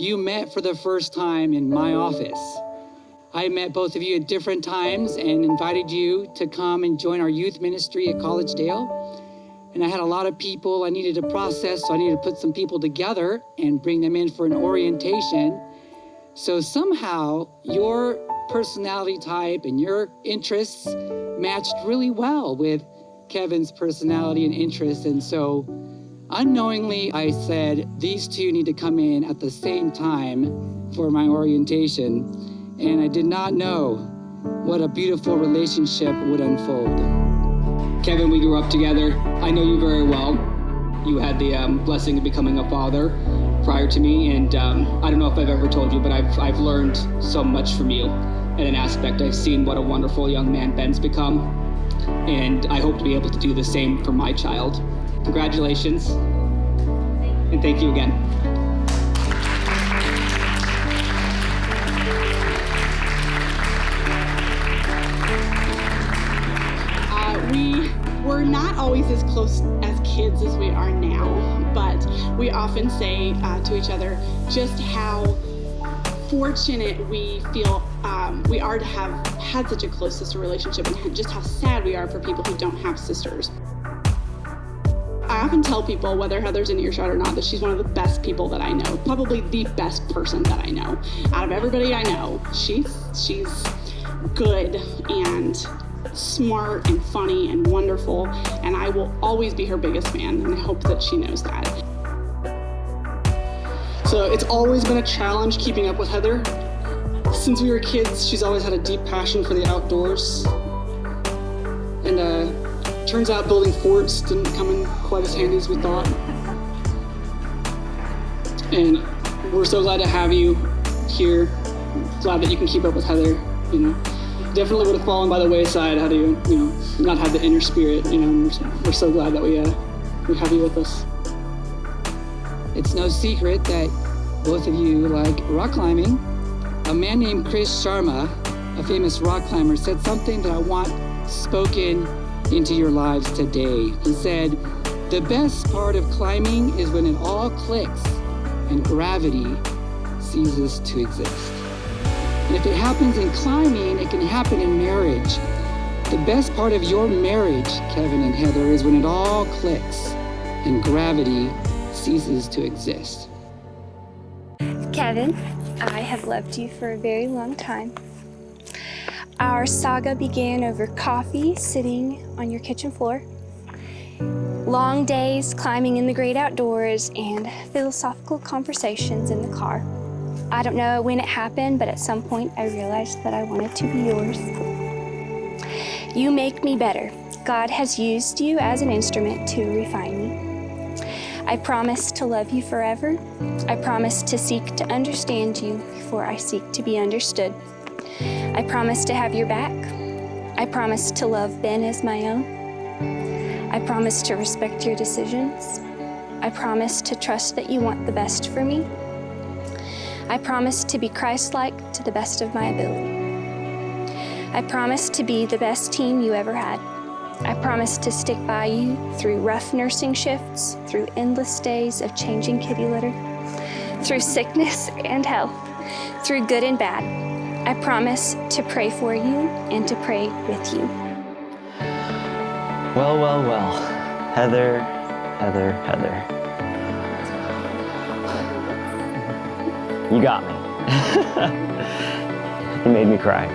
you met for the first time in my office. I met both of you at different times and invited you to come and join our youth ministry at Collegedale. And I had a lot of people I needed to process, so I needed to put some people together and bring them in for an orientation. So somehow your personality type and your interests matched really well with Kevin's personality and interests. And so unknowingly, I said, these two need to come in at the same time for my orientation. And I did not know what a beautiful relationship would unfold. Kevin, we grew up together. I know you very well. You had the blessing of becoming a father prior to me, and I don't know if I've ever told you, but I've learned so much from you. In an aspect, I've seen what a wonderful young man Ben's become, and I hope to be able to do the same for my child. Congratulations, and thank you again. We're not always as close as kids as we are now, but we often say to each other just how fortunate we feel we are to have had such a close sister relationship, and just how sad we are for people who don't have sisters. I often tell people, whether Heather's in earshot or not, that she's one of the best people that I know, probably the best person that I know. Out of everybody I know, she's good and smart and funny and wonderful, and I will always be her biggest fan, and I hope that she knows that. So it's always been a challenge keeping up with Heather. Since we were kids, she's always had a deep passion for the outdoors. And turns out building forts didn't come in quite as handy as we thought. And we're so glad to have you here. Glad that you can keep up with Heather, you know. Definitely would have fallen by the wayside had you not had the inner spirit, and we're so glad that we have you with us. It's no secret that both of you like rock climbing. A man named Chris Sharma, a famous rock climber, said something that I want spoken into your lives today. He said, the best part of climbing is when it all clicks and gravity ceases to exist. And if it happens in climbing, it can happen in marriage. The best part of your marriage, Kevin and Heather, is when it all clicks and gravity ceases to exist. Kevin, I have loved you for a very long time. Our saga began over coffee sitting on your kitchen floor, long days climbing in the great outdoors, and philosophical conversations in the car. I don't know when it happened, but at some point I realized that I wanted to be yours. You make me better. God has used you as an instrument to refine me. I promise to love you forever. I promise to seek to understand you before I seek to be understood. I promise to have your back. I promise to love Ben as my own. I promise to respect your decisions. I promise to trust that you want the best for me. I promise to be Christ-like to the best of my ability. I promise to be the best team you ever had. I promise to stick by you through rough nursing shifts, through endless days of changing kitty litter, through sickness and health, through good and bad. I promise to pray for you and to pray with you. Well, well, well. Heather, Heather, Heather. You got me. You made me cry.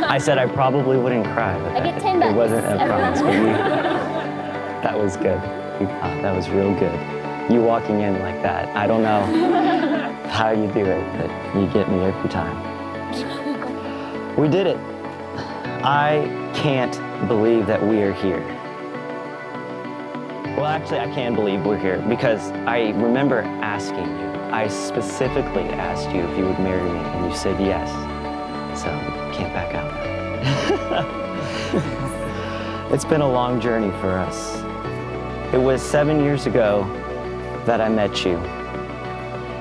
I said I probably wouldn't cry, but I get $10. It wasn't a promise, but that was good. That was real good. You walking in like that, I don't know how you do it, but you get me every time. We did it. I can't believe that we are here. Well, actually, I can believe we're here because I remember asking you. I specifically asked you if you would marry me, and you said yes. So, can't back out. It's been a long journey for us. It was 7 years ago that I met you.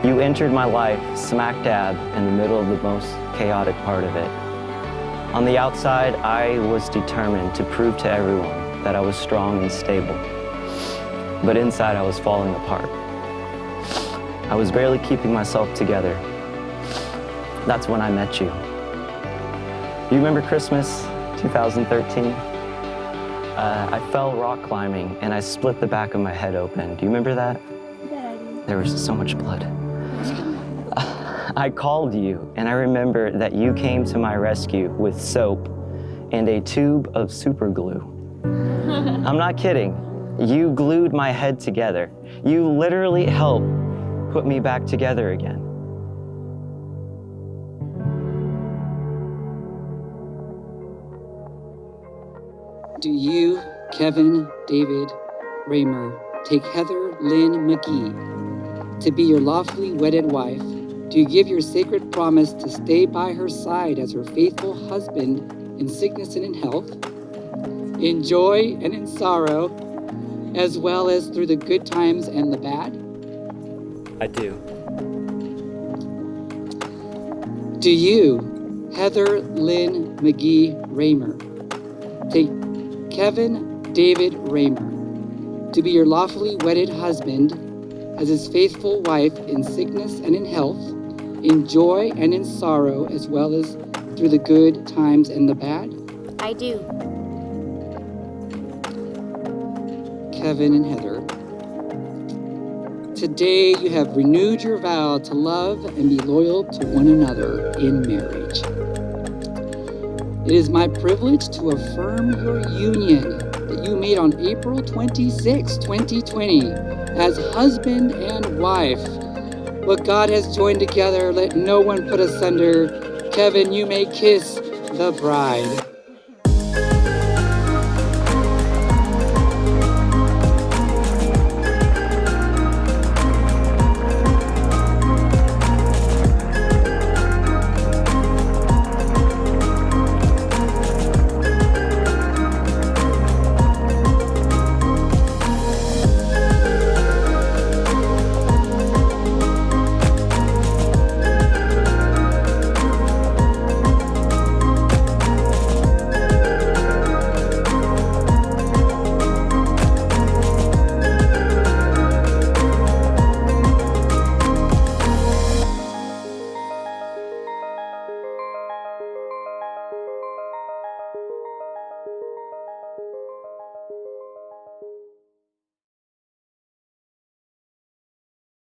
You entered my life smack dab in the middle of the most chaotic part of it. On the outside, I was determined to prove to everyone that I was strong and stable. But inside, I was falling apart. I was barely keeping myself together. That's when I met you. You remember Christmas 2013? I fell rock climbing and I split the back of my head open. Do you remember that? Yeah, I do. There was so much blood. I called you and I remember that you came to my rescue with soap and a tube of super glue. I'm not kidding. You glued my head together. You literally helped put me back together again. Do you, Kevin David Raymer, take Heather Lynn McGee to be your lawfully wedded wife? Do you give your sacred promise to stay by her side as her faithful husband in sickness and in health, in joy and in sorrow, as well as through the good times and the bad? I do. Do you, Heather Lynn McGee Raymer, take Kevin David Raymer to be your lawfully wedded husband as his faithful wife in sickness and in health, in joy and in sorrow, as well as through the good times and the bad? I do. Kevin and Heather, today you have renewed your vow to love and be loyal to one another in marriage. It is my privilege to affirm your union that you made on April 26, 2020, as husband and wife. What God has joined together, let no one put asunder. Kevin, you may kiss the bride.